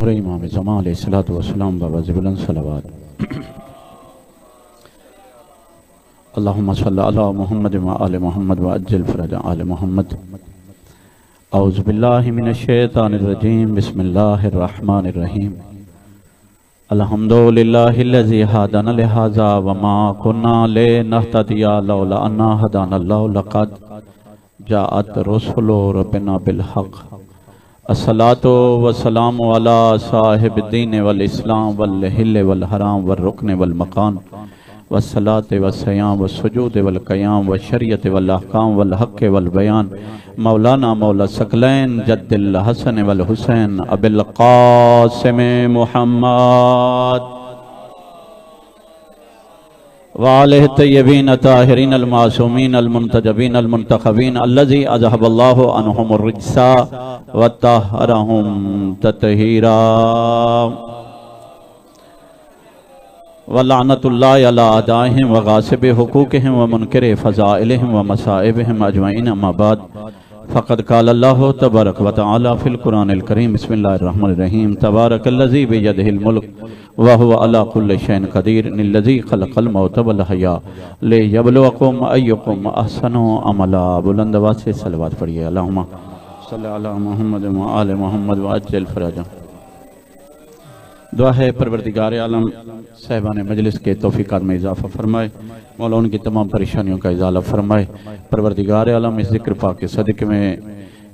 پر امام زمان علیہ السلام بابا زبلن صلوات اللہم صلی علی محمد و آل محمد و عجل فرج آل محمد اعوذ باللہ من الشیطان الرجیم بسم اللہ الرحمن الرحیم الحمدللہ الذی ہدانا لہذا وما کنا لنہتدی لولا ان ہدانا اللہ لقد جاءت رسل ربنا بالحق الصلاة والسلام علی صاحب الدین والاسلام والحل والحرام والرکن والمقام والصلاة والسیام والسجود والقیام والشریعت والاحکام والحق والبیان مولانا مولا ثقلین جد الحسن والحسین ابی القاسم محمد وآلہ الطیبین الطاہرین المعصومین المنتجبین المنتخبین الذی اذہب اللہ عنہم الرجس وطہرہم تطہیرا وَلَعْنَةُ اللَّهِ عَلَىٰ أَعْدَائِهِمْ وَغَاصِبِ حُقُوقِهِمْ وَمُنْكِرِ فَضَائِلِهِمْ وَمَصَائِبِهِمْ أَجْمَعِينَ أَمَّا بَعْدُ فَقَدْ قَالَ اللَّهُ تَبَارَكَ وَتَعَالَى فِي الْقُرْآنِ الْكَرِيمِ بسم الله الرحمن الرحيم تبارك الذي بيده الملك وهو على كل شيء قدير الذي خلق الموت والحياة ليبلوكم أيكم أحسن عملا بلند آواز سے صلوات پڑھیے اللهم صل على محمد وآل محمد وعجل فرجهم دعا ہے پروردگار عالم صاحبان مجلس کے توفیقات میں اضافہ فرمائے مولا ان کی تمام پریشانیوں کا ازالہ فرمائے پروردگار عالم اس ذکر پاک کے صدقے میں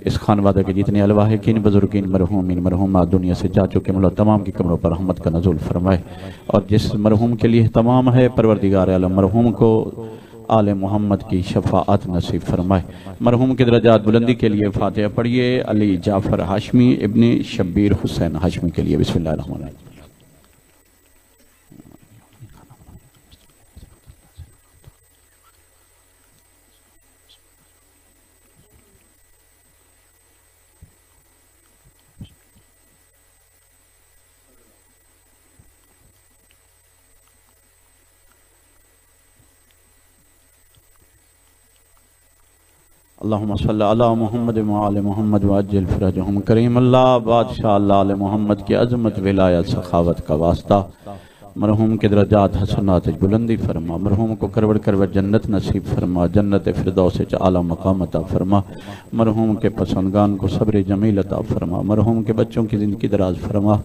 اس خانوادہ کے جتنے الواحقین بزرگین مرحومین مرحومات دنیا سے جا چکے مولا تمام کی قبروں پر رحمت کا نزول فرمائے اور جس مرحوم کے لیے تمام ہے پروردگار عالم مرحوم کو آل محمد کی شفاعت نصیب فرمائے مرحوم کے درجات بلندی کے لیے فاتحہ پڑھیے علی جعفر ہاشمی ابن شبیر حسین ہاشمی کے لیے بسم اللہ الرحمن الرحیم اللہم صلی علی محمد وآل محمد وعجل فرجہم کریم اللہ بادشاہ اللہ علی محمد کی عظمت ولایت سخاوت کا واسطہ مرحوم کے درجات حسنات بلندی فرما مرحوم کو کروڑ کروڑ جنت نصیب فرما جنت فردوس اعلیٰ مقام عطا فرما مرحوم کے پسندگان کو صبر جمیل عطا فرما مرحوم کے بچوں کی زندگی دراز فرما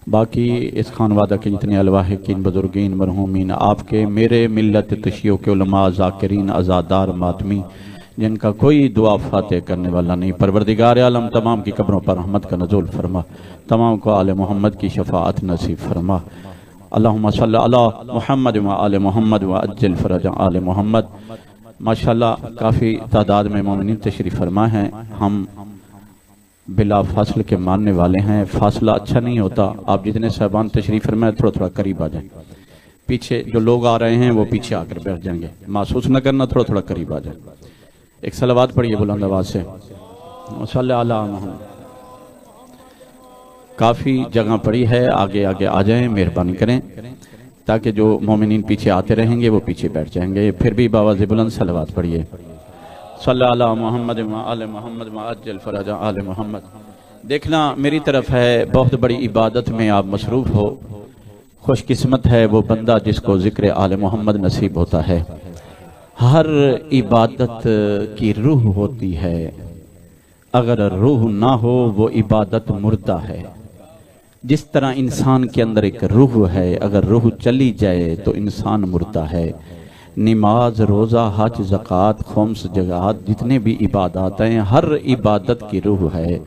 باقی اس خانوادہ کے جتنے الواحقین بزرگین مرحومین آپ کے میرے ملت تشیع کے علماء ذاکرین عزادار ماتمی جن کا کوئی دعا فاتح کرنے والا نہیں پروردگار عالم تمام کی قبروں پر رحمت کا نزول فرما تمام کو آل محمد کی شفاعت نصیب فرما اللہم صلی علی محمد و آل محمد و عجل فرج آل محمد ماشاءاللہ کافی تعداد میں مومنین تشریف فرما ہیں ہم بلا فاصل کے ماننے والے ہیں فاصلہ اچھا نہیں ہوتا آپ جتنے صاحبان تشریف فرمائے تھوڑا تھوڑا قریب آ جائیں پیچھے جو لوگ آ رہے ہیں وہ پیچھے آ کر بیٹھ جائیں گے محسوس نہ کرنا تھوڑا تھوڑا قریب آ جائیں ایک صلوات پڑھیے بلند آواز سے صلی علی محمد کافی جگہ پڑی ہے آگے آگے آ جائیں مہربانی کریں تاکہ جو مومنین پیچھے آتے رہیں گے وہ پیچھے بیٹھ جائیں گے پھر بھی بآواز بلند صلوات پڑھیے صلی علی محمد وآل محمد وعجل فرج آل محمد دیکھنا میری طرف ہے بہت بڑی عبادت میں آپ مصروف ہو خوش قسمت ہے وہ بندہ جس کو ذکر آل محمد نصیب ہوتا ہے ہر عبادت کی روح ہوتی ہے اگر روح نہ ہو وہ عبادت مردہ ہے جس طرح انسان کے اندر ایک روح ہے اگر روح چلی جائے تو انسان مردہ ہے نماز روزہ حج زکوٰۃ خمس جگات جتنے بھی عبادات ہیں ہر عبادت کی روح ہے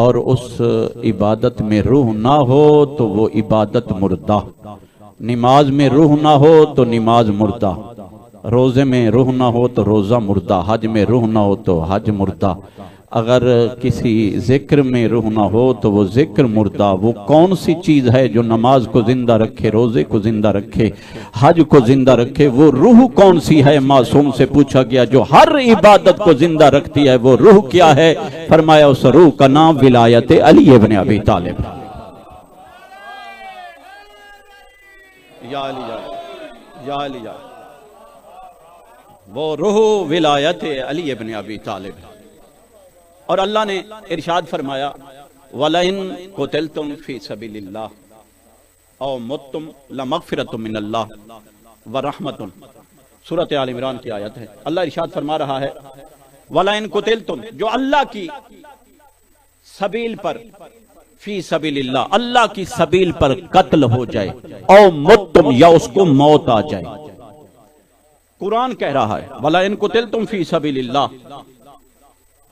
اور اس عبادت میں روح نہ ہو تو وہ عبادت مردہ نماز میں روح نہ ہو تو نماز مردہ روزے میں روح نہ ہو تو روزہ مردہ حج میں روح نہ ہو تو حج مردہ اگر کسی ذکر میں روح نہ ہو تو وہ ذکر مردہ وہ کون سی چیز ہے جو نماز کو زندہ رکھے روزے کو زندہ رکھے حج کو زندہ رکھے وہ روح کون سی ہے معصوم سے پوچھا گیا جو ہر عبادت کو زندہ رکھتی ہے وہ روح کیا ہے فرمایا اس روح کا نام ولایت علی ابن ابی طالب یا علی یا علی وہ روح ولایت علی ابن ابی طالب اور اللہ نے ارشاد فرمایا وَلَئِن قُتِلْتُمْ فِي سَبِيلِ اللَّهِ او مُتْتُمْ لَمَغْفِرَةٌ مِّنَ اللَّهِ وَرَحْمَةٌ، سورۃ آل عمران کی آیت ہے۔ اللہ ارشاد فرما رہا ہے وَلَئِن قُتِلْتُمْ، جو اللہ کی سبیل پر، فی سبیل اللہ، اللہ کی سبیل پر قتل ہو جائے، او مُتْتُمْ، یا اس کو موت آ جائے۔ قرآن کہہ رہا ہے وَلَئِن قُتِلْتُمْ فِي سَبِيلِ اللَّهِ،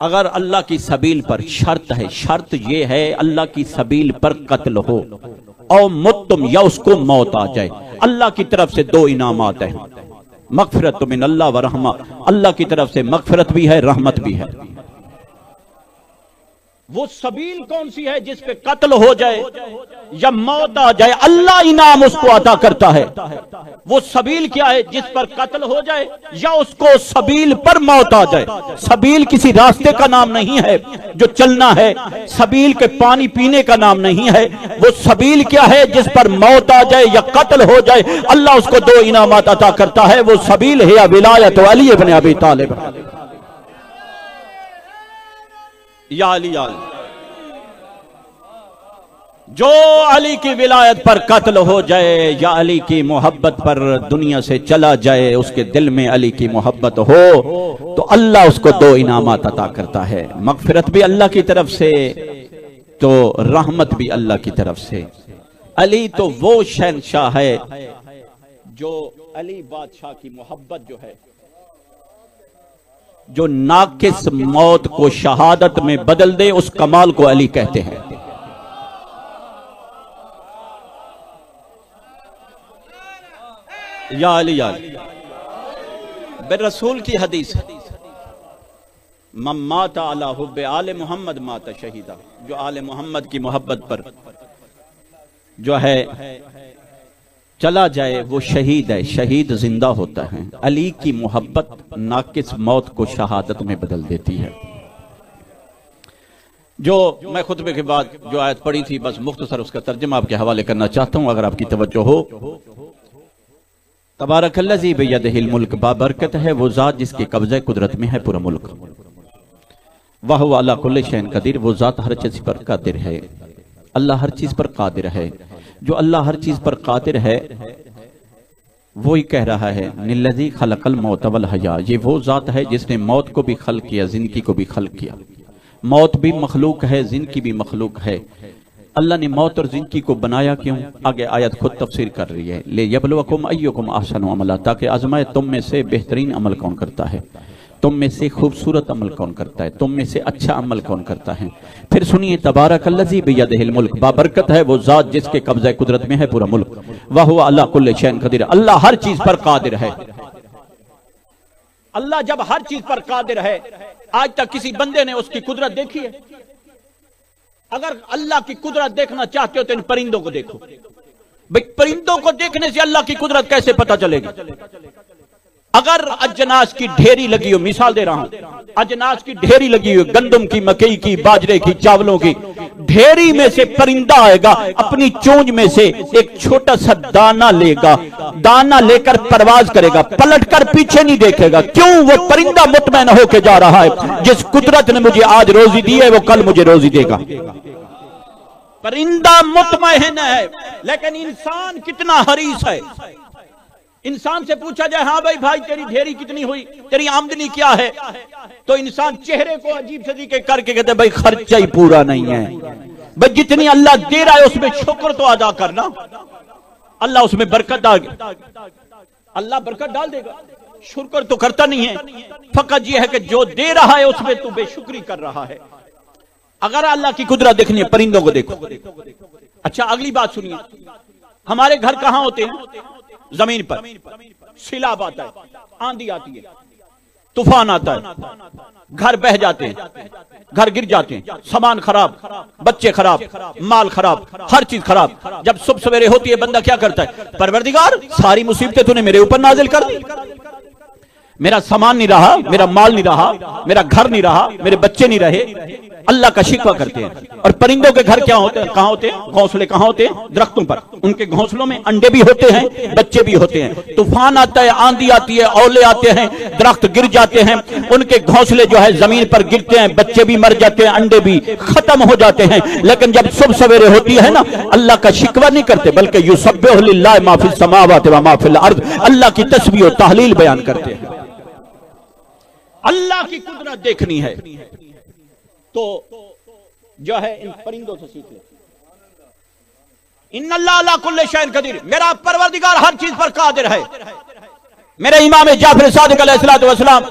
اگر اللہ کی سبیل پر، شرط ہے، شرط یہ ہے اللہ کی سبیل پر قتل ہو، او متم، یا اس کو موت آ جائے۔ اللہ کی طرف سے دو انعامات ہیں، مغفرت من اللہ و رحمہ، اللہ کی طرف سے مغفرت بھی ہے، رحمت بھی ہے۔ وہ سبیل کون سی ہے جس پہ قتل ہو جائے یا موت آ جائے، اللہ انعام اس کو عطا کرتا ہے۔ وہ سبیل کیا ہے؟ جس پر قتل ہو جائے یا اس کو سبیل پر موت آ جائے۔ سبیل کسی راستے کا نام نہیں ہے جو چلنا ہے، سبیل کے پانی پینے کا نام نہیں ہے۔ وہ سبیل کیا ہے؟ جس پر موت آ جائے یا قتل ہو جائے، اللہ اس کو دو انعامات عطا کرتا ہے۔ وہ سبیل ہے ولایت علی ابن ابی طالب، یا علی جو علی کی ولایت پر قتل ہو جائے یا علی کی محبت پر دنیا سے چلا جائے، اس کے دل میں علی کی محبت ہو تو اللہ اس کو دو انعامات عطا کرتا ہے، مغفرت بھی اللہ کی طرف سے تو رحمت بھی اللہ کی طرف سے۔ علی تو وہ شہنشاہ ہے جو علی بادشاہ کی محبت جو ہے، جو ناقص موت کو شہادت میں بدل دے، اس کمال کو علی کہتے ہیں۔ یا علی بالرسول کی حدیث ہے، من مات علی حب آل محمد مات شہیدہ، جو آل محمد کی محبت پر جو ہے چلا جائے وہ شہید ہے، شہید زندہ ہوتا ہے۔ علی کی محبت ناقص موت کو شہادت میں بدل دیتی ہے۔ جو میں خطبے کے بعد جو آیت پڑھی تھی، بس مختصر اس کا ترجمہ آپ کے حوالے کرنا چاہتا ہوں اگر آپ کی توجہ ہو۔ تبارک الذی بیدہ الملک، بابرکت ہے وہ ذات جس کے قبضہ قدرت میں ہے پورا ملک، وہو علی کل شیء قدیر، وہ ذات ہر چیز پر قادر ہے۔ اللہ ہر چیز پر قادر ہے۔ جو اللہ ہر چیز پر قادر ہے وہی کہہ رہا ہے الذی خلق الموت والحیاء، یہ وہ ذات ہے جس نے موت کو بھی خلق کیا، زندگی کو بھی خلق کیا۔ موت بھی مخلوق ہے، زندگی بھی مخلوق ہے۔ اللہ نے موت اور زندگی کو بنایا کیوں؟ آگے آیت خود تفسیر کر رہی ہے، لیبلوکم ایکم احسن عملا، تاکہ آزمائے تم میں سے بہترین عمل کون کرتا ہے، تم میں سے خوبصورت عمل کون کرتا ہے، تم میں سے اچھا عمل کون کرتا ہے۔ پھر سنیے تبارک الذی بیدہ الملک، بابرکت ہے وہ ذات جس کے قبضہ قدرت میں ہے پورا ملک، وہو علی کل شیء قدیر، اللہ ہر چیز پر قادر ہے۔ اللہ جب ہر چیز پر قادر ہے، آج تک کسی بندے نے اس کی قدرت دیکھی ہے؟ اگر اللہ کی قدرت دیکھنا چاہتے ہو تو ان پرندوں کو دیکھو۔ بھئی پرندوں کو دیکھنے سے اللہ کی قدرت کیسے پتہ چلے گی؟ اگر اجناس کی ڈھیری لگی ہو، مثال دے رہا ہوں، اجناس کی ڈھیری لگی ہو، گندم کی، مکئی کی، باجرے کی، چاولوں کی، ڈھیری میں سے پرندہ آئے گا، اپنی چونچ میں سے ایک چھوٹا سا دانہ لے گا، دانہ لے کر پرواز کرے گا، پلٹ کر پیچھے نہیں دیکھے گا۔ کیوں؟ وہ پرندہ مطمئن ہو کے جا رہا ہے جس قدرت نے مجھے آج روزی دی ہے وہ کل مجھے روزی دے گا۔ پرندہ مطمئن ہے، لیکن انسان کتنا حریص ہے۔ انسان سے پوچھا جائے ہاں بھائی تیری ڈھیری کتنی ہوئی، تیری آمدنی کیا ہے، تو انسان چہرے کو عجیب سے طریقے کر کے کہتے بھائی خرچہ ہی پورا نہیں ہے۔ بھائی جتنی اللہ دے رہا ہے اس میں شکر تو ادا کرنا، اللہ اس میں برکت ڈال، اللہ برکت ڈال دے گا۔ شکر تو کرتا نہیں ہے، فقط یہ ہے کہ جو دے رہا ہے اس میں تو بے شکری کر رہا ہے۔ اگر اللہ کی قدرت دیکھنی ہے پرندوں کو دیکھو۔ اچھا اگلی بات سنیے، ہمارے گھر کہاں ہوتے ہیں؟ زمین پر۔ سیلاب آتا ہے، آندھی آتی ہے، طوفان آتا ہے، گھر بہہ جاتے ہیں، گھر گر جاتے ہیں، سامان خراب، بچے خراب، مال خراب، ہر چیز خراب۔ جب صبح سویرے ہوتی ہے بندہ کیا کرتا ہے؟ پروردگار ساری مصیبتیں تو نے میرے اوپر نازل کر دی۔ میرا سامان نہیں رہا، میرا مال نہیں رہا، میرا گھر نہیں رہا، میرے بچے نہیں رہے، اللہ کا شکوہ کرتے ہیں۔ اور پرندوں کے گھر کیا ہوتے ہیں؟ کہاں ہوتے ہیں؟ گھونسلے کہاں ہوتے ہیں؟ درختوں پر۔ ان کے گھونسلوں میں انڈے بھی ہوتے ہیں، بچے بھی ہوتے ہیں۔ طوفان آتا ہے، آندھی آتی ہے، اولے آتے ہیں، درخت گر جاتے ہیں، ان کے گھونسلے جو ہے زمین پر گرتے ہیں، بچے بھی مر جاتے ہیں، انڈے بھی ختم ہو جاتے ہیں۔ لیکن جب صبح سویرے ہوتی ہے نا، اللہ کا شکوہ نہیں کرتے، بلکہ یسبح للہ ما فی السماوات و ما فی الارض، اللہ کی تسبیح و تحلیل بیان کرتے ہیں۔ اللہ کی قدرت دیکھنی ہے تو جو ہے ان پرندوں سے سیکھ لے۔ ان اللہ علی کل شیء قدیر، میرا پروردگار ہر چیز پر قادر ہے۔ میرے امام جعفر صادق علیہ الصلوۃ والسلام،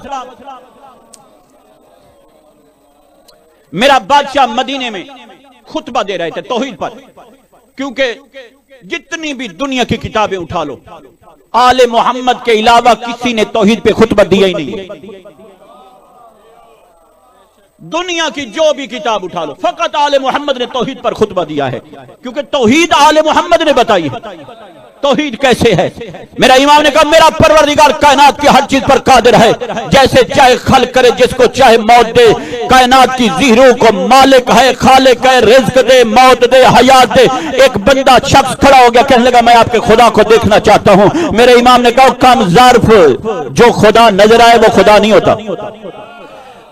میرا بادشاہ مدینے میں خطبہ دے رہے تھے توحید پر، کیونکہ جتنی بھی دنیا کی کتابیں اٹھا لو، آل محمد کے علاوہ کسی نے توحید پہ خطبہ دیا ہی نہیں۔ دنیا کی جو بھی کتاب اٹھا لو، فقط آل محمد نے توحید پر خطبہ دیا ہے، کیونکہ توحید آل محمد نے بتائی ہے۔ توحید کیسے ہے؟ میرا امام نے کہا میرا پروردگار کائنات کی ہر چیز پر قادر ہے، جیسے چاہے خلق کرے، جس کو چاہے موت دے، کائنات کی زیروں کو مالک ہے، خالق ہے، رزق دے، موت دے، حیات دے۔ ایک بندہ شخص کھڑا ہو گیا، کہنے لگا میں آپ کے خدا کو دیکھنا چاہتا ہوں۔ میرے امام نے کہا کم ظرف، جو خدا نظر آئے وہ خدا نہیں ہوتا۔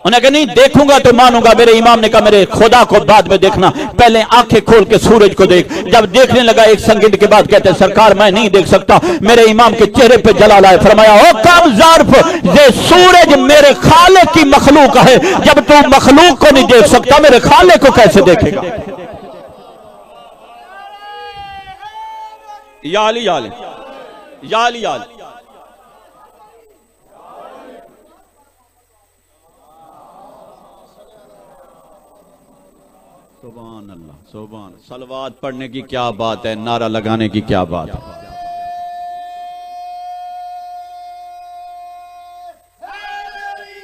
انہیں کہا نہیں دیکھوں گا تو مانوں گا۔ میرے امام نے کہا میرے خدا کو بعد میں دیکھنا، پہلے آنکھیں کھول کے سورج کو دیکھ۔ جب دیکھنے لگا ایک سیکنڈ کے بعد کہتے ہیں سرکار میں نہیں دیکھ سکتا۔ میرے امام کے چہرے پہ جلال آئے، فرمایا او کم ظرف، یہ سورج میرے خالق کی مخلوق ہے، جب تو مخلوق کو نہیں دیکھ سکتا میرے خالق کو کیسے دیکھے گا؟ یا علی یا علی یا علی یا علی۔ سبحان اللہ، سبحان، صلوات پڑھنے کی کیا بات ہے، نعرہ لگانے کی کیا بات ہے۔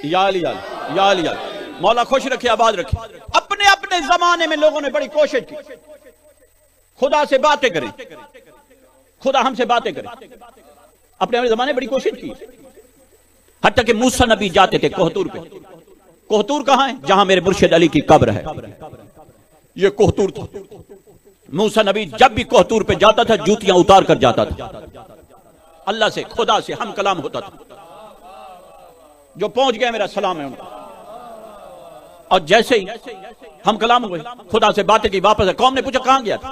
یا علی یا علی، مولا خوش رکھے، آباد رکھے۔ اپنے اپنے زمانے میں لوگوں نے بڑی کوشش کی خدا سے باتیں کریں، خدا ہم سے باتیں کریں۔ اپنے اپنے زمانے میں بڑی کوشش کی، حتیٰ کہ موسیٰ نبی جاتے تھے کوہتور پہ۔ کوہتور کہاں ہے؟ جہاں میرے مرشد علی کی قبر ہے، یہ کوہتور تھا۔ موسیٰ نبی جب بھی کوہتور پہ جاتا تھا جوتیاں اتار کر جاتا تھا، اللہ سے، خدا سے ہم کلام ہوتا تھا۔ جو پہنچ گئے میرا سلام ہے ان کا۔ اور جیسے ہی ہم کلام ہوئے، خدا سے باتیں کی، واپس ہے۔ قوم نے پوچھا کہاں گیا تھا؟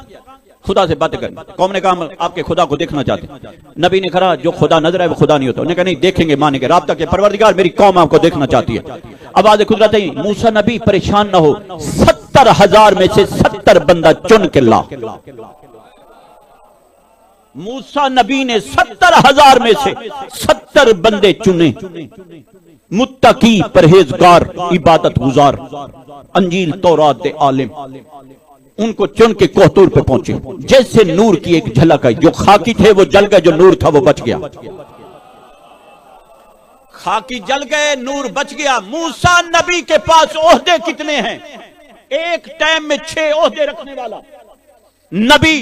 خدا سے باتیں کریں۔ قوم نے کہا ہم آپ کے خدا کو دیکھنا چاہتے ہیں۔ نبی نے کہا جو خدا نظر ہے وہ خدا نہیں ہوتا۔ انہوں نے کہا نہیں دیکھیں گے، مانیں گے، رابطہ کے پروردگار میری قوم آپ کو دیکھنا چاہتی ہے۔ آواز قدرت ہے، موسیٰ نبی پریشان نہ ہو، 70,000 میں سے 70 بندہ چن کے لا۔ موسیٰ نبی نے 70,000 میں سے 70 بندے چنے، متقی، پرہیزگار، عبادت گزار، انجیل تورات دے عالم، ان کو چن کے کوہتور پہ پہنچے۔ جیسے نور کی ایک جھلک آئی، جو خاکی تھے وہ جل گئے، جو نور تھا وہ بچ گیا۔ خاکی جل گئے، نور بچ گیا۔ موسیٰ نبی کے پاس عہدے کتنے ہیں؟ ایک ٹائم میں 6 عہدے رکھنے والا نبی،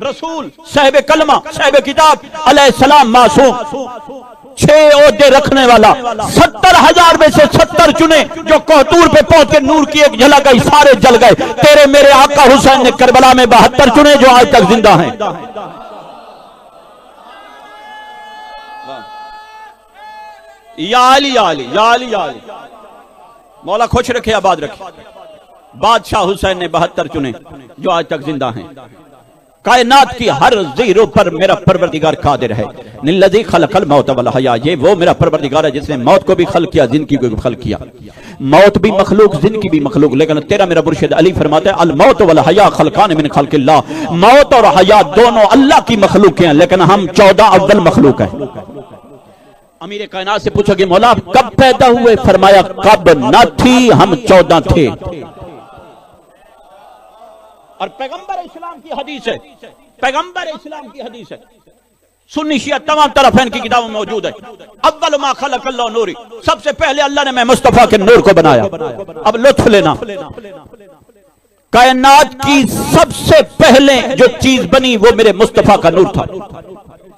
رسول، صاحب کلمہ، صاحب کتاب، علیہ السلام، معصوم، 6 عہدے رکھنے والا۔ 70,000 میں سے 70 چنے، جو کوہتور پہ پہنچ کے نور کی ایک جھلک آئی، سارے جل گئے۔ تیرے میرے آقا حسین نے کربلا میں 72 چنے جو آج تک زندہ ہیں۔ یا علی یا علی یا علی یا علی، مولا خوش رکھے، آباد رکھے۔ بادشاہ حسین نے 72 چنے جو آج تک زندہ ہیں۔ کائنات کی ہر زیرو پر میرا پروردگار قادر ہے۔ للذی خلق الموت والحیاء، یہ وہ میرا پروردگار ہے جس نے موت کو بھی خلق کیا، زندگی کو بھی خلق کیا۔ موت بھی مخلوق، زندگی بھی مخلوق، لیکن تیرا میرا مرشد علی فرماتا ہے الموت والحیاء خلقان من خلق اللہ، موت اور حیات دونوں اللہ کی مخلوق ہیں، لیکن ہم 14 اول مخلوق ہیں۔ امیر کائنات سے پوچھا کہ مولا کب پیدا ہوئے؟ فرمایا کب نہ تھی، ہم 14 تھے۔ اور پیغمبر اسلام کی حدیث ہے، پیغمبر اسلام کی حدیث ہے، سنی شیعہ تمام طرفین کی کتابوں میں موجود ہے۔ اول ما خلق اللہ نوری، سب سے پہلے اللہ نے میں مصطفیٰ کے نور کو بنایا۔ اب لطف لینا، کائنات کی سب سے پہلے جو چیز بنی وہ میرے مصطفیٰ کا نور تھا۔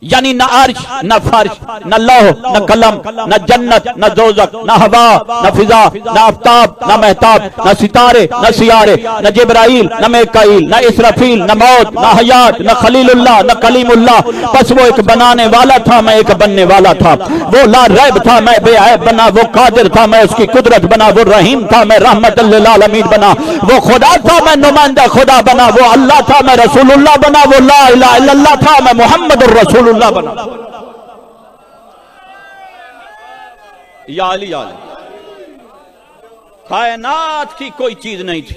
یعنی نہ عرش نہ فرش نہ لوح نہ قلم نہ جنت نہ دوزخ نہ ہوا نہ فضا نہ آفتاب نہ مہتاب نہ ستارے نہ سیارے نہ جبرائیل نہ میکائیل نہ اسرافیل نہ موت نہ حیات نہ خلیل اللہ نہ کلیم اللہ، بس وہ ایک بنانے والا تھا، میں ایک بننے والا تھا، وہ لا ریب تھا میں بے عیب بنا، وہ قادر تھا میں اس کی قدرت بنا، وہ رحیم تھا میں رحمت للعالمین بنا، وہ خدا تھا میں نمائندہ خدا بنا، وہ اللہ تھا میں رسول اللہ بنا، وہ لا الہ الا اللہ تھا میں محمد الرسول اللہ بنا۔ یا علی یا علی، کائنات کی کوئی چیز نہیں تھی،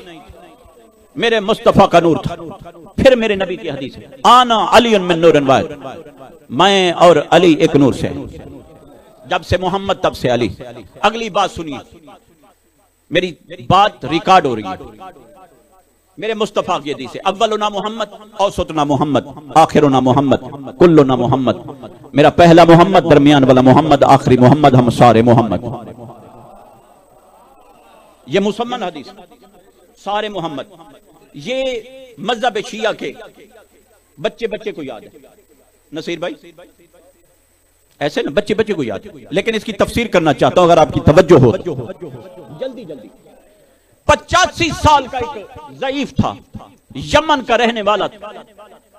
میرے مصطفیٰ کا نور تھا۔ پھر میرے نبی کی حدیث ہے، آنا علی من نور واحد، میں اور علی ایک نور سے، جب سے محمد تب سے علی۔ اگلی بات سنیے، میری بات ریکارڈ ہو رہی ہے، میرے مصطفیٰ کی حدیث ہے، اولنا محمد، اوسطنا محمد، آخرنا محمد، کلنا محمد، میرا پہلا محمد، درمیان والا محمد، آخری محمد، ہم سارے محمد۔ یہ مسمن حدیث، سارے محمد۔ یہ مذہب شیعہ کے بچے بچے کو یاد ہے، نصیر بھائی ایسے نا بچے بچے کو یاد ہے، لیکن اس کی تفسیر کرنا چاہتا ہوں اگر آپ کی توجہ ہو۔ جلدی جلدی، 85 سال کا ایک ضعیف تھا، یمن کا رہنے والا تھا،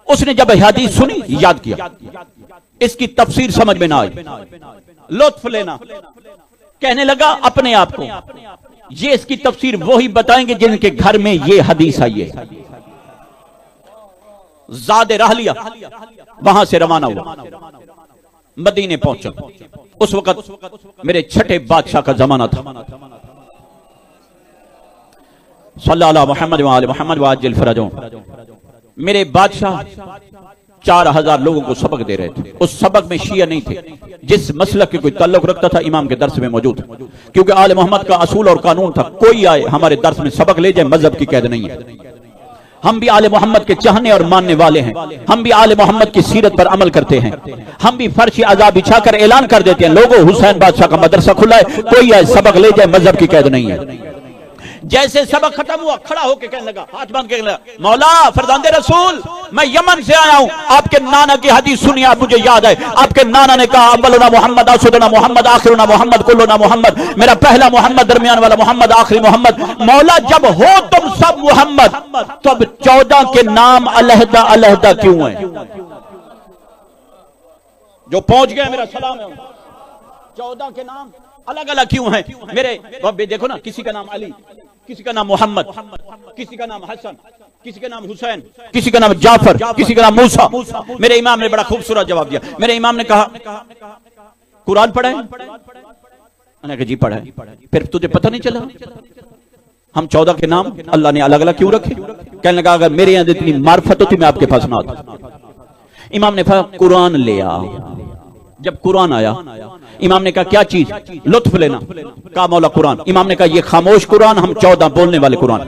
اس نے جب حدیث سنی یاد کیا، اس کی تفسیر سمجھ میں نہ آئی، لطف لینا، کہنے لگا اپنے آپ کو یہ اس کی تفسیر وہی بتائیں گے جن کے گھر میں یہ حدیث آئی ہے۔ زاد راہ لیا، وہاں سے روانہ ہوا، مدینے پہنچا۔ اس وقت میرے چھٹے بادشاہ کا زمانہ تھا، صلی اللہ محمد وآل محمد وعجل فرجوں۔ میرے بادشاہ 4000 لوگوں کو سبق دے رہے تھے، اس سبق میں شیعہ نہیں تھے، جس مسلک کے کوئی تعلق رکھتا تھا امام کے درس میں موجود، کیونکہ آل محمد کا اصول اور قانون تھا، کوئی آئے ہمارے درس میں سبق لے جائے، مذہب کی قید نہیں ہے۔ ہم بھی آل محمد کے چاہنے اور ماننے والے ہیں، ہم بھی آل محمد کی سیرت پر عمل کرتے ہیں، ہم بھی فرش عذاب بچھا کر اعلان کر دیتے ہیں، لوگوں حسین بادشاہ کا مدرسہ کھلا ہے، کوئی آئے سبق لے جائے، مذہب کی قید نہیں ہے۔ جیسے سبق ختم ہوا کھڑا ہو کے کہنے لگا، ہاتھ باندھ کے کہنے لگا، مولا فرزند رسول میں یمن سے آیا ہوں، آپ کے نانا کی حدیث سنی، آپ مجھے یاد ہے، آپ کے نانا نے کہا اولنا محمد، اوسطنا محمد، آخرنا محمد، کلنا محمد، میرا پہلا محمد، درمیان والا محمد، آخری محمد۔ مولا جب ہو تم سب محمد تو اب 14 کے نام علیحدہ علیحدہ کیوں ہیں؟ جو پہنچ گئے میرا سلام ہے، 14 کے نام الگ الگ کیوں ہیں؟ میرے دیکھو نا، کسی کا نام علی، کسی کا نام محمد، کسی کا نام حسن، کسی کا نام حسین، کسی کا نام جعفر، کسی کا نام موسیٰ۔ میرے امام نے بڑا خوبصورت جواب دیا، میرے امام نے کہا قرآن پڑھا ہے؟ میں نے کہا جی پڑھا ہے۔ پھر تجھے پتہ نہیں چلا ہم 14 کے نام اللہ نے الگ الگ کیوں رکھے؟ کہنے لگا اگر میرے یہاں اتنی معرفت ہوتی میں آپ کے پاس نہ آتا۔ امام نے کہا قرآن لے آ۔ جب قرآن آیا امام نے کہا کیا چیز؟ لطف لینا۔ کہا مولا قرآن۔ امام نے کہا یہ خاموش قرآن، ہم 14 بولنے والے قرآن،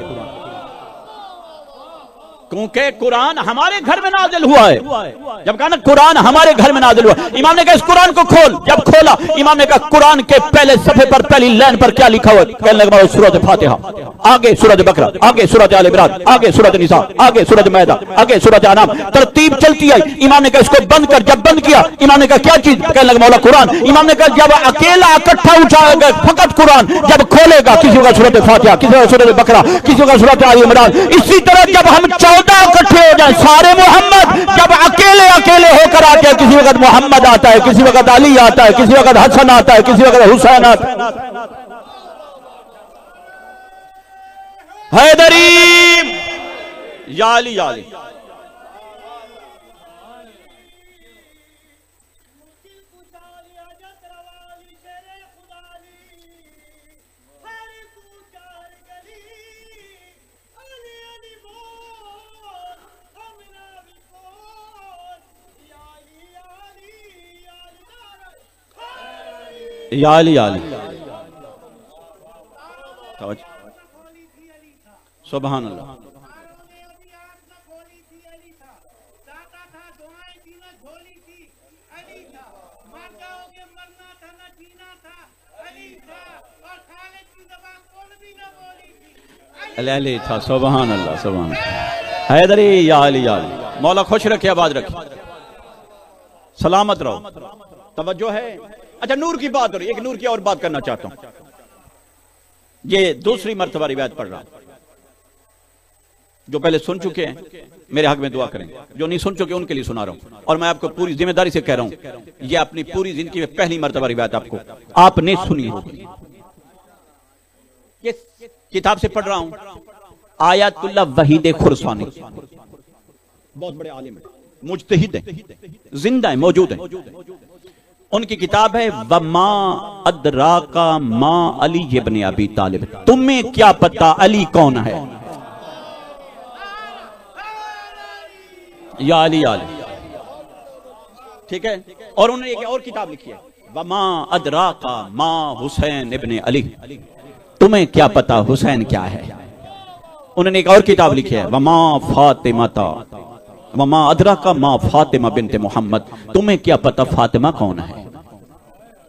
کیونکہ قرآن ہمارے گھر میں نازل ہوا ہے۔ جب کہا نا قرآن ہمارے گھر میں نازل ہوا، امام نے کہا اس قرآن کو کھول۔ جب کھولا امام نے کہا قرآن کے پہلے صفحے پر پہلی لائن پر کیا لکھا ہوا ہے؟ کہنے لگا سورۃ فاتحہ، آگے سورۃ بقرہ، آگے سورۃ آل عمران، آگے سورۃ نساء، آگے سورۃ مائدہ، آگے سورۃ انعام، ترتیب چلتی آئی۔ امام نے کہا اس کو بند کر۔ جب بند کیا امام نے کہا کیا چیز؟ کہنے لگا مولا قرآن۔ امام نے کہا جب اکیلا اکٹھا اٹھائے گا فقط قرآن، جب کھولے گا کسی کا سورۃ فاتحہ، کسی کا سورۃ بقرہ، کسی کا سورۃ آل عمران، اسی طرح جب ہم 14 اکٹھے ہو جائیں سارے محمد، جب اکیلے اکیلے ہو کر آتے ہیں، کسی وقت محمد آتا ہے، کسی وقت علی آتا ہے، کسی وقت حسن آتا ہے، کسی وقت حسین آتا ہے۔ حیدری یا علی یا علی۔ یا علی یا علی، سبحان اللہ۔ علی تھا، سبحان اللہ سبحان اللہ۔ حیدری یا علی یا علی، مولا خوش رکھے آباد رکھے۔ سلامت رہو. توجہ ہے. اچھا نور کی بات ہو رہی ہے، ایک نور کی اور بات کرنا چاہتا ہوں. یہ دوسری مرتبہ روایت پڑھ رہا ہوں. جو پہلے سن چکے ہیں میرے حق میں دعا کریں، جو نہیں سن چکے ان کے لیے سنا رہا ہوں. اور میں آپ کو پوری ذمہ داری سے کہہ رہا ہوں، یہ اپنی پوری زندگی میں پہلی مرتبہ روایت آپ نے سنی ہوگی. یہ کتاب سے پڑھ رہا ہوں، آیت اللہ وحید خراسانی، بہت بڑے عالم ہیں، مجتہد ہیں، زندہ ہیں، موجود ہیں. ان کی کتاب ہے وما ادراکا ما علی ابن ابی طالب، تمہیں کیا پتا علی کون ہے. یا علی علی، ٹھیک ہے. اور انہوں نے ایک اور کتاب لکھی ہے وما ادراکا ما حسین ابن علی، تمہیں کیا پتا حسین کیا ہے. انہوں نے ایک اور کتاب لکھی ہے وما فاطمہ وما ادراکا ما فاطمہ بنت محمد، تمہیں کیا پتا فاطمہ کون ہے.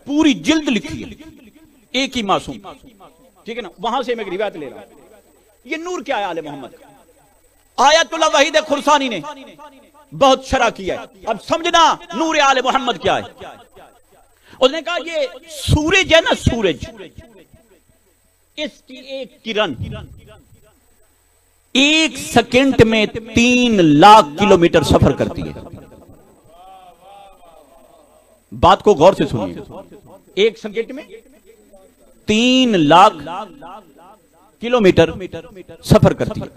پوری جلد لکھی ہے ایک ہی معصوم، ٹھیک ہے نا. وہاں سے میں ایک روایت لے رہا ہوں. یہ نور کیا ہے آل محمد کا؟ آیت اللہ وحید خراسانی نے بہت شرح کیا ہے. اب سمجھنا نور آل محمد کیا ہے. اس نے کہا یہ سورج ہے نا، سورج، اس کی ایک کرن 1 سیکنڈ میں 3 لاکھ کلومیٹر سفر کرتی ہے. بات کو غور سے سنیے. 1 سیکنڈ میں 3 لاکھ کلومیٹر سفر کرتی ہے.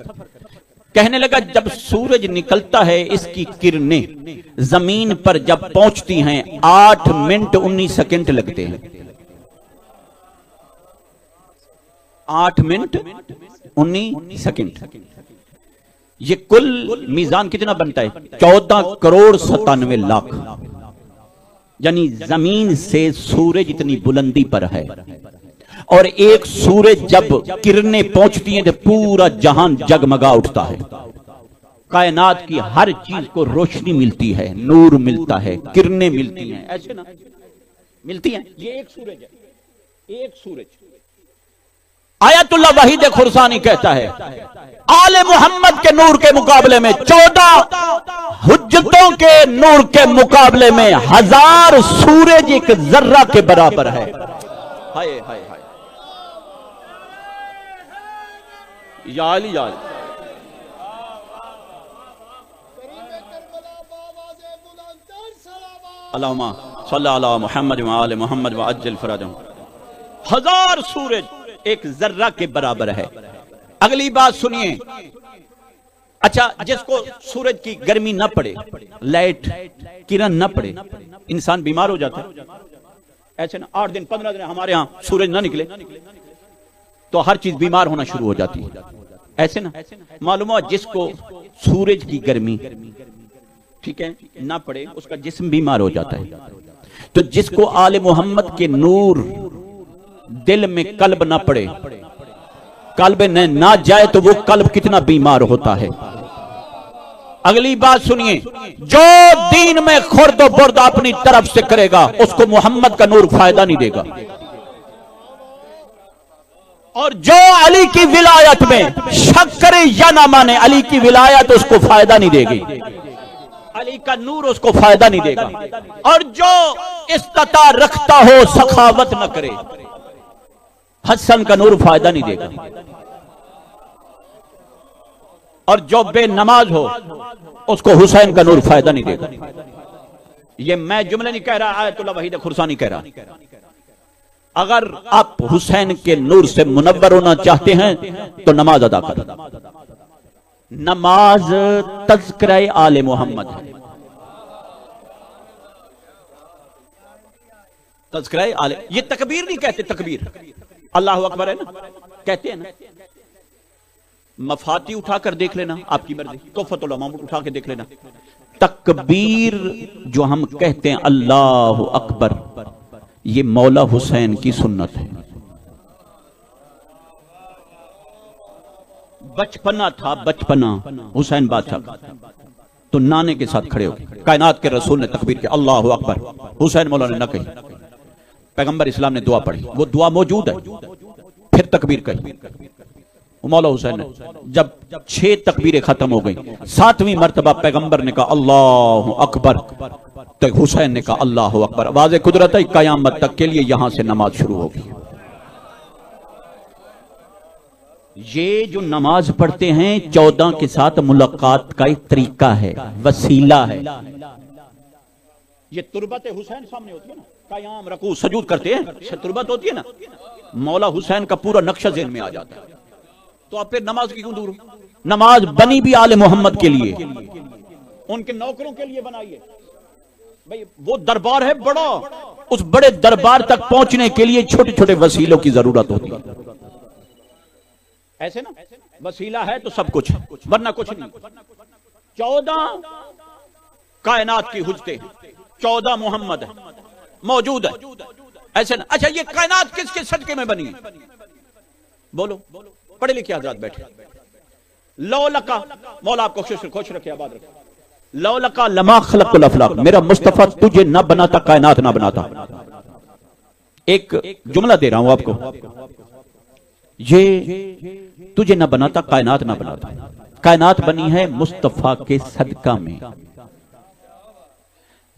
کہنے لگا جب سورج نکلتا ہے اس کی کرنیں زمین پر جب پہنچتی ہیں 8 منٹ 19 سیکنڈ لگتے ہیں. 8 منٹ 19 سیکنڈ. یہ کل میزان کتنا بنتا ہے؟ 14 کروڑ 97 لاکھ. یعنی زمین سے سورج اتنی بلندی پر ہے، اور ایک سورج جب کرنیں پہنچتی ہیں تو پورا جہان جگمگا اٹھتا ہے. کائنات کی ہر چیز کو روشنی ملتی ہے، نور ملتا ہے، کرنیں ملتی ہیں، ایسے نا ملتی ہیں. یہ ایک سورج ہے، ایک سورج. آیت اللہ وحید خراسانی کہتا ہے آل محمد کے نور کے مقابلے میں 14 حجتوں کے نور کے مقابلے میں 1000 سورج ایک ذرہ کے برابر ہے. ہائے ہائے ہائے. یا علی یا علی. اللہم صلی علی محمد و آل محمد و عجل فرجہم. 1000 سورج ایک ذرہ کے برابر ہے. اگلی بات سنیے. اچھا جس کو سورج کی گرمی نہ پڑے، لائٹ کرن نہ پڑے، انسان بیمار ہو جاتا ہے. ایسے نا 8 دن 15 دن ہمارے ہاں سورج نہ نکلے تو ہر چیز بیمار ہونا شروع ہو جاتی ہے. ایسے نا معلوم ہوا جس کو سورج کی گرمی ٹھیک ہے نہ پڑے اس کا جسم بیمار ہو جاتا ہے. تو جس کو آل محمد کے نور دل میں قلب نہ پڑے، قلب نہ جائے تو وہ قلب کتنا بیمار ہوتا ہے. اگلی بات سنیے. جو دین میں خرد و برد اپنی طرف سے کرے گا اس کو محمد کا نور فائدہ نہیں دے گا. اور جو علی کی ولایت میں شک کرے یا نہ مانے، علی کی ولایت اس کو فائدہ نہیں دے گی، علی کا نور اس کو فائدہ نہیں دے گا. اور جو استطاع رکھتا ہو سخاوت نہ کرے، حسن کا نور فائدہ نہیں دے گا. اور جو بے نماز ہو اس کو حسین کا نور فائدہ نہیں دے گا. یہ میں جملے نہیں کہہ رہا، آیت اللہ وحید خراسانی کہہ رہا. اگر آپ حسین کے نور سے منور ہونا چاہتے ہیں تو نماز ادا کریں. نماز تذکرہ آل محمد ہے. تذکرہ آل، یہ تکبیر نہیں کہتے، تکبیر اللہ اکبر ہے نا کہتے ہیں نا. مفاتی اٹھا کر دیکھ لینا، آپ کی مرضی. تحفۃ الامام اٹھا کے دیکھ لینا. تکبیر جو ہم کہتے ہیں اللہ اکبر، یہ مولا حسین کی سنت ہے. بچپنا تھا، بچپنا حسین بادشاہ کا، تو نانے کے ساتھ کھڑے ہو گئے. کائنات کے رسول نے تکبیر کی اللہ اکبر، حسین مولا نے نہ کہی. پیغمبر اسلام نے دعا پڑھی، وہ دعا موجود ہے، پھر تکبیر کہی. مولا حسین نے جب 6 تکبیریں ختم ہو گئیں، 7ویں مرتبہ پیغمبر نے کہا اللہ اکبر. تو حسین نے کہا اللہ اکبر، آواز قدرت ہے، قیامت تک کے لیے یہاں سے نماز شروع ہوگی۔ یہ جو نماز پڑھتے ہیں 14 کے ساتھ ملاقات کا ایک طریقہ ہے، وسیلہ ہے۔ یہ تربت حسین سامنے ہوتی ہے نا، قیام رکوع سجود کرتے ہیں، تربت ہوتی ہے نا، مولا حسین کا پورا نقشہ ذہن میں آ جاتا ہے۔ تو اب پھر نماز کی کیوں دور؟ نماز بنی بھی آل محمد کے لیے، ان کے نوکروں کے لیے بنائیے بھئی، وہ دربار ہے بڑا، اس بڑے دربار تک پہنچنے کے لیے چھوٹے چھوٹے وسیلوں کی ضرورت ہوتی ہے۔ ایسے نا وسیلہ ہے تو سب کچھ ہے، ورنہ کچھ نہیں۔ 14 کائنات کی حجتیں، 14 محمد ہے، موجود ہے، ایسے نا۔ اچھا، یہ کائنات کس کے صدقے میں بنی ہے؟ بولو، پڑھے لکھے حضرات بیٹھے۔ لو لکا، مولا آپ کو خوش رکھے، آباد رکھے۔ لو لکا لما خلقت الافلاق، میرا مصطفیٰ تجھے نہ بناتا کائنات نہ بناتا۔ ایک جملہ دے رہا ہوں آپ کو، یہ تجھے نہ بناتا کائنات نہ بناتا، کائنات بنی ہے مصطفیٰ کے صدقہ میں۔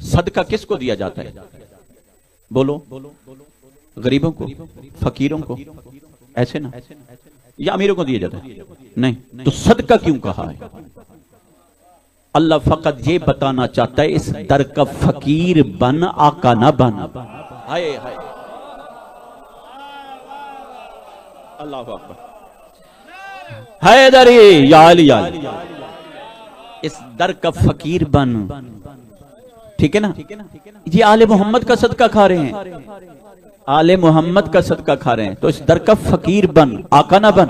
صدقہ کس کو دیا جاتا ہے؟ بولو، غریبوں کو، فقیروں کو، ایسے نا، یا امیروں کو دیا جاتا ہے؟ نہیں، تو صدقہ کیوں کہا ہے؟ اللہ فقط یہ بتانا چاہتا ہے اس در کا فقیر بن، آقا نہ بن۔ ہائے ہائے، اللہ اکبر، حیدری یا علی، اس در کا فقیر بن، ٹھیک ہے نا؟ یہ آل محمد کا صدقہ کھا رہے ہیں، آل محمد کا صدقہ کھا رہے ہیں، تو اس در کا فقیر بن، آقا نہ بن۔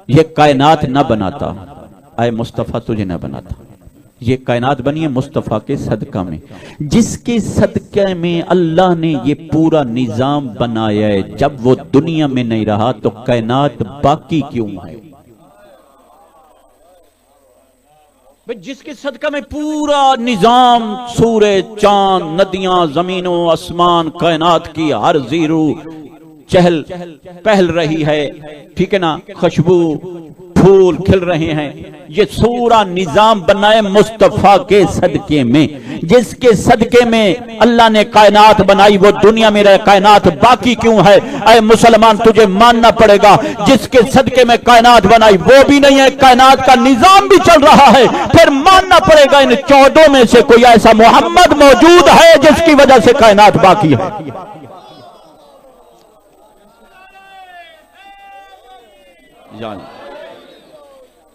یہ کائنات نہ بناتا، اے مصطفیٰ تجھے نہ بناتا، یہ کائنات بنی ہے مصطفیٰ کے صدقہ میں، جس کے صدقے میں اللہ نے یہ پورا نظام بنایا ہے۔ جب وہ دنیا میں نہیں رہا تو کائنات باقی کیوں ہے؟ جس کے صدقہ میں پورا نظام، سورج، چاند، ندیاں، زمین و آسمان، کائنات کی ہر زیرو چہل پہل رہی ہے، ٹھیک ہے نا، خوشبو، پھول کھل رہے ہیں، یہ سورا نظام بنائے مصطفیٰ کے صدقے میں۔ جس کے صدقے میں اللہ نے کائنات بنائی وہ دنیا میں رہے، کائنات باقی کیوں ہے؟ اے مسلمان تجھے ماننا پڑے گا، جس کے صدقے میں کائنات بنائی وہ بھی نہیں ہے، کائنات کا نظام بھی چل رہا ہے، پھر ماننا پڑے گا ان 14 میں سے کوئی ایسا محمد موجود ہے جس کی وجہ سے کائنات باقی ہے۔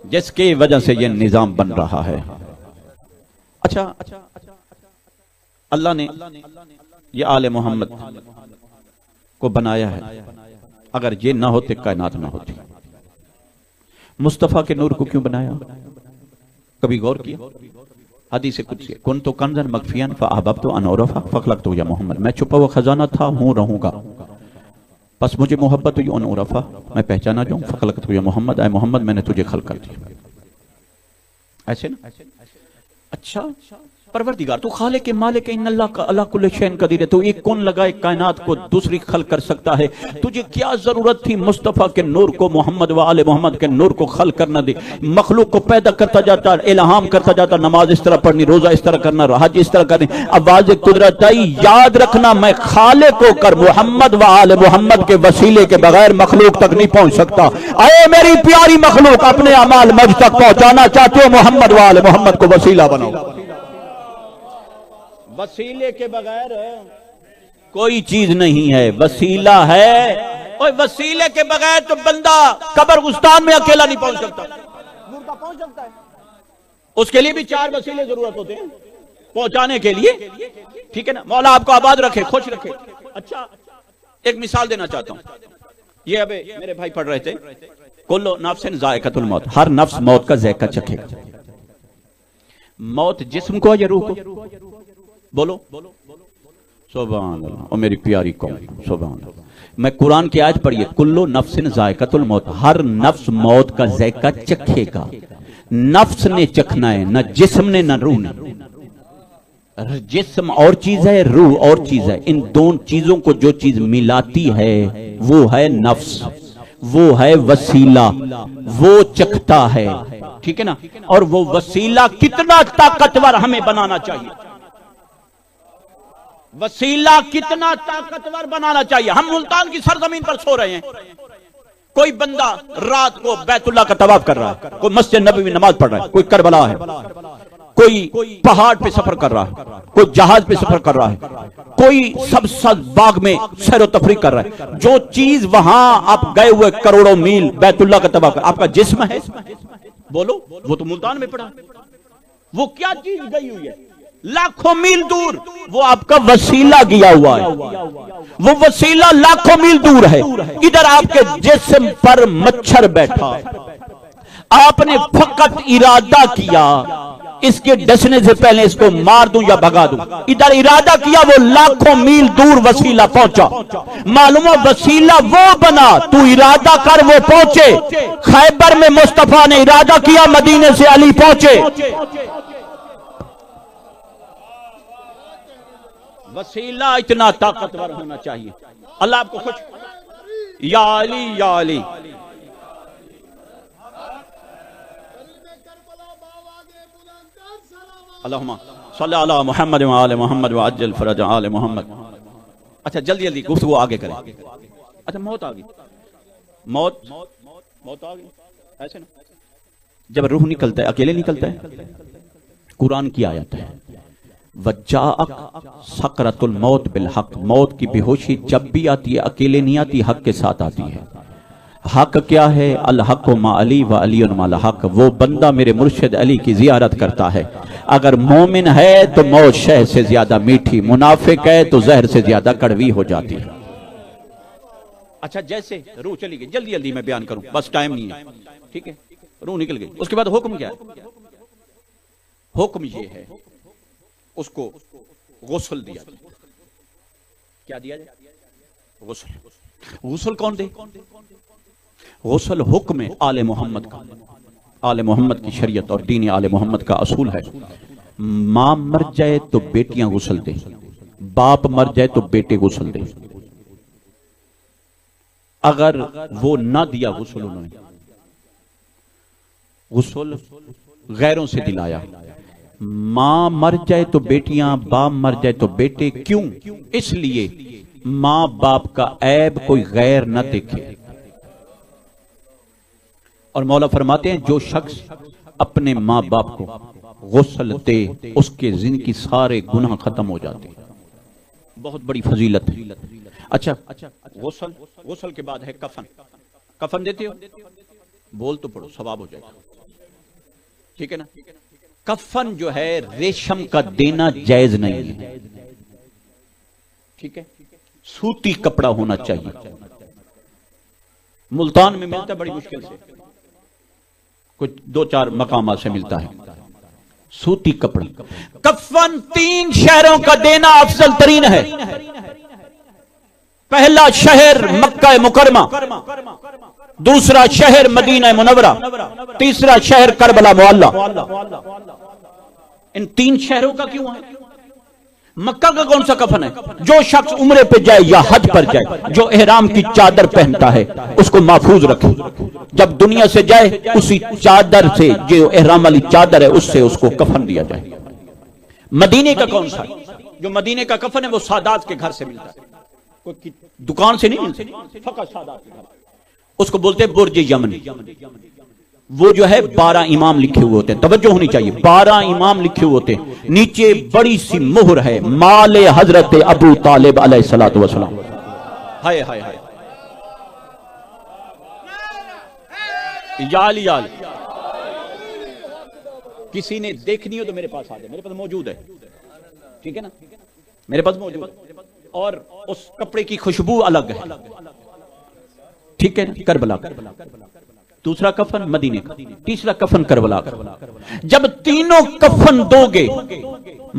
جس کی وجہ سے یہ نظام بن رہا ہے۔ اچھا، اللہ نے یہ آل محمد کو بنایا ہے، اگر یہ نہ ہوتے کائنات نہ ہوتی۔ مصطفیٰ کے نور کو کیوں بنایا؟ کبھی غور کیا؟ حدیث قدسی، کنت کنزا مخفیا فاحببت ان اعرف فخلقت یا محمد، میں چھپا ہوا خزانہ تھا، ہوں، رہوں گا، بس مجھے محبت ہوئی ان عرفا، میں پہچانا جاؤں، فخلقت یا محمد، اے محمد میں نے تجھے خلق کر دیا۔ ایسے نا؟ اچھا، پروردگار تو خالق مالک ان اللہ کا اللہ کل شین قدیر ہے، تو ایک کون لگائے کائنات کو دوسری خلق کر سکتا ہے؟ تجھے کیا ضرورت تھی مصطفیٰ کے نور کو، محمد و آل محمد کے نور کو خلق کرنا دی؟ مخلوق کو پیدا کرتا جاتا، الہام کرتا جاتا، نماز اس طرح پڑھنی، روزہ اس طرح کرنا، حج اس طرح کرنی۔ آواز قدرت آئی، یاد رکھنا میں خالق ہو کر محمد و آل محمد کے وسیلے کے بغیر مخلوق تک نہیں پہنچ سکتا۔ اے میری پیاری مخلوق، اپنے اعمال مجھ تک پہنچانا چاہتے ہو، محمد و آل محمد کو وسیلہ بناؤ۔ وسیلے کے بغیر کوئی چیز نہیں ہے، وسیلہ ہے، اور وسیلے کے بغیر تو بندہ قبرستان میں اکیلا نہیں پہنچ سکتا، مردہ پہنچ سکتا ہے، اس کے لیے بھی 4 وسیلے ضرورت ہوتے ہیں پہنچانے کے لیے، ٹھیک ہے نا؟ مولا آپ کو آباد رکھے، خوش رکھے۔ اچھا، ایک مثال دینا چاہتا ہوں، یہ ابھی میرے بھائی پڑھ رہے تھے، کل نفس ذائقۃ الموت، ہر نفس موت کا ذائقہ چکھے گا۔ موت جسم کو یا روح کو؟ بولو سبحان اللہ، اور میری پیاری قوم سبحان اللہ۔ میں قرآن کی آیت پڑھیے، کلو نفس ذائقۃ الموت، ہر نفس موت کا ذائقہ چکھے گا۔ نفس نے چکھنا ہے، نہ جسم نے نہ روح نے۔ جسم اور چیز ہے، روح اور چیز ہے، ان دونوں چیزوں کو جو چیز ملاتی ہے وہ ہے نفس، وہ ہے وسیلہ، وہ چکھتا ہے، ٹھیک ہے نا؟ اور وہ وسیلہ کتنا طاقتور ہمیں بنانا چاہیے۔ وسیلہ کتنا طاقتور بنانا چاہیے. ہم ملتان کی سرزمین پر سو رہے ہیں, کوئی بندہ رات کو بیت اللہ کا طواف کر رہا ہے, کوئی مسجد نبوی میں نماز پڑھ رہا ہے, کوئی کربلا ہے, کوئی پہاڑ پہ سفر کر رہا ہے, کوئی جہاز پہ سفر کر رہا ہے, کوئی سبز باغ میں سیر و تفریح کر رہا ہے. جو چیز وہاں آپ گئے ہوئے کروڑوں میل بیت اللہ کا طواف کر, آپ کا جسم ہے, بولو وہ تو ملتان میں پڑا. وہ کیا چیز گئی ہوئی ہے لاکھوں میل دور, وہ آپ کا وسیلہ گیا ہوا ہے. وہ وسیلہ لاکھوں میل دور ہے. ادھر آپ کے جسم پر مچھر بیٹھا, آپ نے فقط ارادہ کیا اس کے ڈسنے سے پہلے اس کو مار دوں یا بھگا دوں. ادھر ارادہ کیا, وہ لاکھوں میل دور وسیلہ پہنچا. معلوم ہو وسیلہ وہ بنا, تو ارادہ کر وہ پہنچے. خیبر میں مصطفیٰ نے ارادہ کیا مدینے سے علی پہنچے. وسیلہ اتنا طاقتور ہونا چاہیے. اللہ آپ کو خوش, یا علی یا علی. اللہم صلی علی محمد و آل محمد و عجل فرج آل محمد. اچھا جلدی جلدی گفتگو آگے کریں. اچھا موت آگئی, موت آگئی ایسے نا. جب روح نکلتا ہے اکیلے نکلتا ہے. قرآن کی آیت ہے وَجَاءَكْ سَكْرَةُ الْمَوْتِ بِالْحَقِّ. موت کی بے ہوشی جب بھی آتی ہے اکیلے نہیں آتی, حق کے ساتھ آتی ہے. حق کیا ہے؟ الحق مع علی و علی مع الحق. وہ بندہ میرے مرشد علی کی زیارت کرتا ہے. اگر مومن ہے تو موت شہد سے زیادہ میٹھی, منافق ہے تو زہر سے زیادہ کڑوی ہو جاتی ہے. اچھا جیسے روح چلی گئی, جلدی جلدی میں بیان کروں بس ٹائم نہیں ہے, ٹھیک ہے. روح نکل گئی, اس کے بعد حکم کیا ہے؟ حکم یہ ہے اس کو غسل دیا. کیا دیا جائے؟ غسل. غسل کون دے؟ غسل حکم آل محمد کا, آل محمد کی شریعت اور دین آل محمد کا اصول ہے. ماں مر جائے تو بیٹیاں غسل دے, باپ مر جائے تو بیٹے غسل دے. اگر وہ نہ دیا غسل, انہوں نے غسل غیروں سے دلایا. ماں مر جائے تو بیٹیاں, باپ مر جائے تو بیٹے. کیوں؟ اس لیے ماں باپ کا عیب کوئی غیر نہ دیکھے. اور مولا فرماتے ہیں جو شخص اپنے ماں باپ کو غسل دے اس کے زندگی کی سارے گناہ ختم ہو جاتے ہیں. بہت بڑی فضیلت ہے. اچھا غسل کے بعد ہے کفن. کفن دیتے ہو؟ بول تو پڑھو, ثواب ہو جائے گا, ٹھیک ہے نا. کفن جو ہے ریشم کا دینا جائز نہیں ہے, ٹھیک ہے. سوتی کپڑا ہونا چاہیے. ملتان میں ملتا بڑی مشکل سے, کچھ 2-4 مقامات سے ملتا ہے سوتی کپڑا. کفن 3 شہروں کا دینا افضل ترین ہے. پہلا شہر مکہ مکرمہ, دوسرا شہر مدینہ منورہ, تیسرا شہر کربلا معلیٰ. ان 3 شہروں کا کیوں ہے؟ مکہ کا کون سا کفن ہے؟ جو شخص عمرے پہ جائے یا حج پر جائے, جو احرام کی چادر پہنتا ہے اس کو محفوظ رکھے. جب دنیا سے جائے اسی چادر سے, جو احرام والی چادر ہے اس سے اس کو کفن دیا جائے. مدینے کا کون سا ہے؟ جو مدینے کا کفن ہے وہ سادات کے گھر سے ملتا ہے, کوئی دکان سے نہیں ملتا, فقط سادات کے گھر. اس کو بولتے ہیں برج یمنی. وہ جو ہے 12 امام لکھے ہوئے ہوتے ہیں, توجہ ہونی چاہیے. 12 امام لکھے ہوئے ہوتے ہیں, نیچے بڑی سی مہر ہے مال حضرت ابو طالب علیہ الصلوۃ والسلام. ہائے ہائے ہائے, یا علی یا علی. کسی نے دیکھنی ہو تو میرے پاس آ جائے, میرے پاس موجود ہے, ٹھیک ہے نا, میرے پاس موجود ہے. اور اس کپڑے کی خوشبو الگ ہے, ٹھیک ہے. کربلا دوسرا کفن مدینے کا, تیسرا کفن کربلا کا. جب تینوں کفن دو گے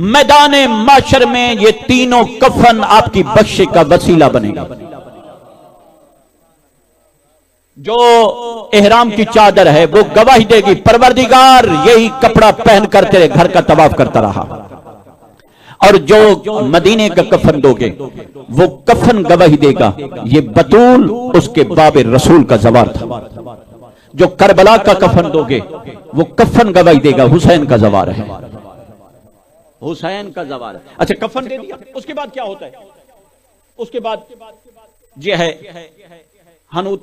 میدان معاشر میں, یہ تینوں کفن آپ کی بخشش کا وسیلہ بنے گا. جو احرام کی چادر ہے وہ گواہی دے گی پروردگار یہی کپڑا پہن کر تیرے گھر کا طواف کرتا رہا. اور جو مدینے کا کفن دو گے وہ کفن گواہی دے گا یہ بطول اس کے باب رسول کا زوار تھا. جو کربلا کا کفن دو گے وہ کفن گواہی دے گا حسین کا زوار ہے. حسین کا زوال ہے. اچھا کفن دے دیا, اس کے بعد کیا ہوتا ہے؟ اس کے بعد یہ ہے حنوت,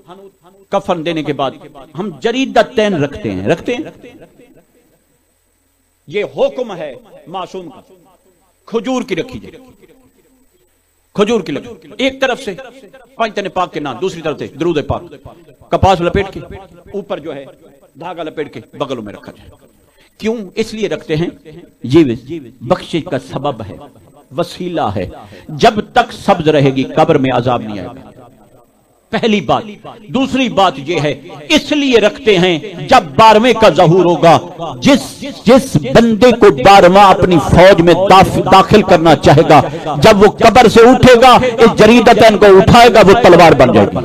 کفن دینے کے بعد ہم جریدتین رکھتے ہیں. یہ حکم ہے معصوم کا, کھجور کی رکھی جائے, کھجور کی لکڑی ایک طرف سے پانچ پاک کے نام, دوسری طرف سے درود پاک, کپاس لپیٹ کے اوپر جو ہے دھاگا لپیٹ کے بغلوں میں رکھا جائے. کیوں اس لیے رکھتے ہیں؟ یہ بخشش کا سبب ہے, وسیلہ ہے. جب تک سبز رہے گی قبر میں عذاب نہیں آئے گا, پہلی بات. دوسری بات یہ ہے اس لیے رکھتے ہیں جب 12ویں کا ظہور ہوگا, جس بندے کو 12واں اپنی فوج میں داخل کرنا چاہے گا, جب وہ قبر سے اٹھے گا اس جریدتین کو اٹھائے گا, وہ تلوار بن جائے گی.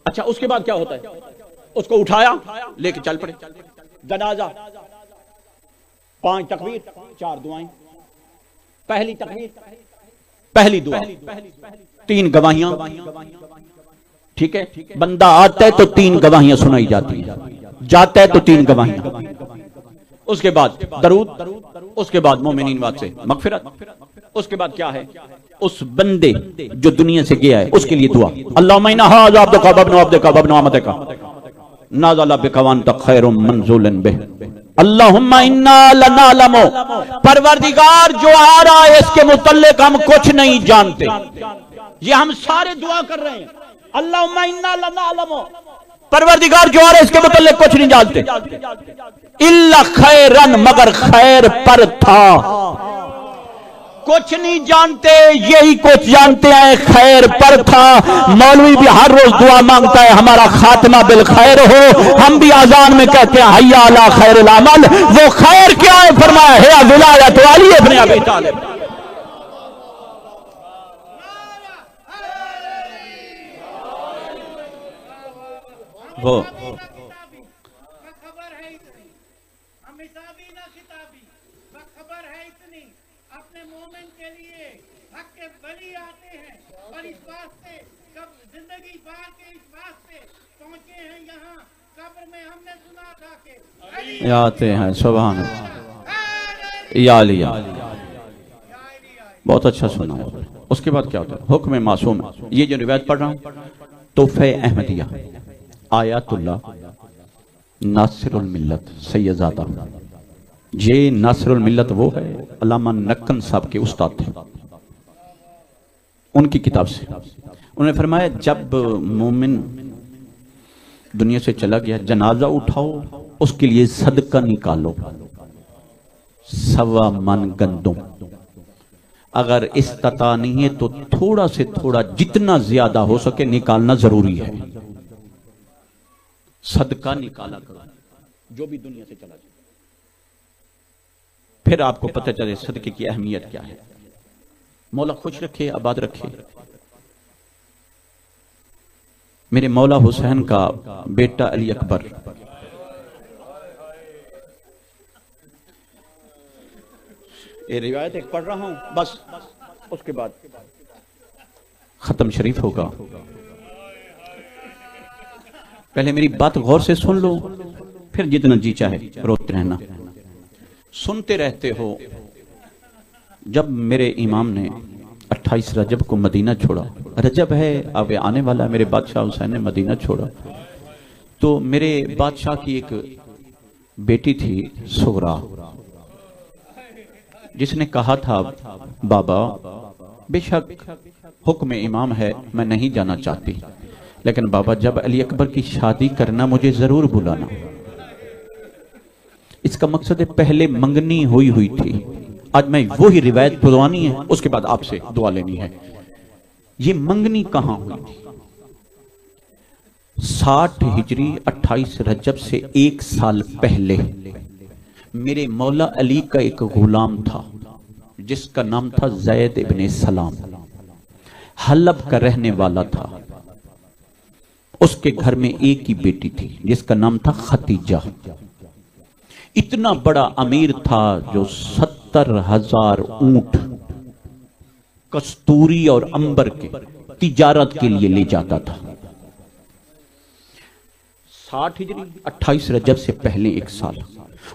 اچھا اس کے بعد کیا ہوتا ہے؟ اس کو اٹھایا لے کے چل پڑے. جنازہ 5 تکبیر 4 دعائیں. پہلی تکبیر پہلی دعا 3 گواہیاں, ٹھیک ہے. بندہ آتا ہے تو 3 گواہیاں سنائی جاتی ہیں, جاتا ہے تو 3 گواہیاں. اس کے بعد درود, اس کے بعد مومنین واد سے مغفرت. اس کے بعد کیا ہے؟ اس بندے جو دنیا سے گیا ہے اس کے لیے دعا, اللہم انا ھذا عبدک وابن عبدک وابن امتک نازل بک وانت خیر منزول بہ, اللہم انا لنعلم, پروردگار جو آ رہا ہے اس کے متعلق ہم کچھ نہیں جانتے. یہ ہم سارے دعا کر رہے ہیں, اللہم انا لنعلم, پروردگار جو آ رہا ہے اس کے متعلق کچھ نہیں جانتے. الا خیرن, مگر خیر پر تھا. کچھ نہیں جانتے, یہی کچھ جانتے ہیں خیر پر تھا. مولوی بھی ہر روز دعا مانگتا ہے ہمارا خاتمہ بالخیر ہو, ہم بھی اذان میں کہتے ہیں حی علی خیر العمل. وہ خیر کیا ہے؟ فرمایا ہے ولایت علی ابن ابی طالب. وہ آتے ہیں سبحان اللہ یا علی. بہت اچھا سنا. اس کے بعد کیا ہوتا ہے؟ حکم معصوم. یہ جو روایت پڑھ رہا ہوں تحفہ احمدیہ, آیات اللہ ناصر الملت سید زادہ. یہ ناصر الملت وہ ہے علامہ نکن صاحب کے استاد تھے, ان کی کتاب سے. انہوں نے فرمایا جب مومن دنیا سے چلا گیا, جنازہ اٹھاؤ, اس کے لیے صدقہ نکالو 1.25 من گندم. اگر استطاع نہیں ہے تو تھوڑا سے تھوڑا جتنا زیادہ ہو سکے نکالنا ضروری ہے. صدقہ نکالا کرو جو بھی دنیا سے چلا جائے, پھر آپ کو پتہ چلے صدقے کی اہمیت کیا ہے. مولا خوش رکھے, آباد رکھے. میرے مولا حسین کا بیٹا علی اکبر, یہ روایت ایک پڑھ رہا ہوں بس, اس کے بعد ختم شریف ہوگا. پہلے میری بات غور سے سن لو, پھر جتنا جی چاہے روتے رہنا. سنتے رہتے ہو. جب میرے امام نے 28 رجب کو مدینہ چھوڑا, رجب ہے اب آنے والا, میرے بادشاہ حسین نے مدینہ چھوڑا, تو میرے بادشاہ کی ایک بیٹی تھی سغرا, جس نے کہا تھا بابا بے شک حکم امام ہے, میں نہیں جانا چاہتی, لیکن بابا جب علی اکبر کی شادی کرنا مجھے ضرور بلانا. اس کا مقصد ہے پہلے منگنی ہوئی تھی. آج میں وہی روایت پروانی ہے, اس کے بعد آپ سے دعا لینی ہے. یہ منگنی کہاں ہوئی تھی؟ 60 ہجری 28 رجب سے 1 سال پہلے میرے مولا علی کا ایک غلام تھا جس کا نام تھا زید ابن سلام, حلب کا رہنے والا تھا. اس کے گھر میں ایک ہی بیٹی تھی جس کا نام تھا ختیجہ. اتنا بڑا امیر تھا جو 70,000 اونٹ کستوری اور امبر کے تجارت کے لیے لے جاتا تھا. 60 ہجری 28 رجب سے پہلے 1 سال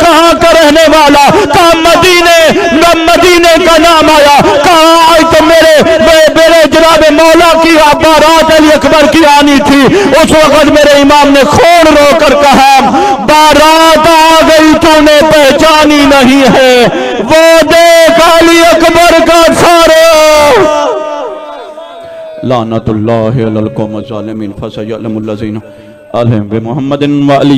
کہاں کا رہنے والا؟ کہا مدینے کا نام آیا۔ کہا آج تو میرے جناب مولا کی بارات علی اکبر کی آنی تھی۔ اس وقت میرے امام نے خون رو کر کہا بارات آ گئی تو نے پہچانی نہیں ہے، وہ دیکھ علی اکبر کا سارے لعنت اللہ علی القوم الظالمین فسیعلم الذین علیہم بمحمد و علی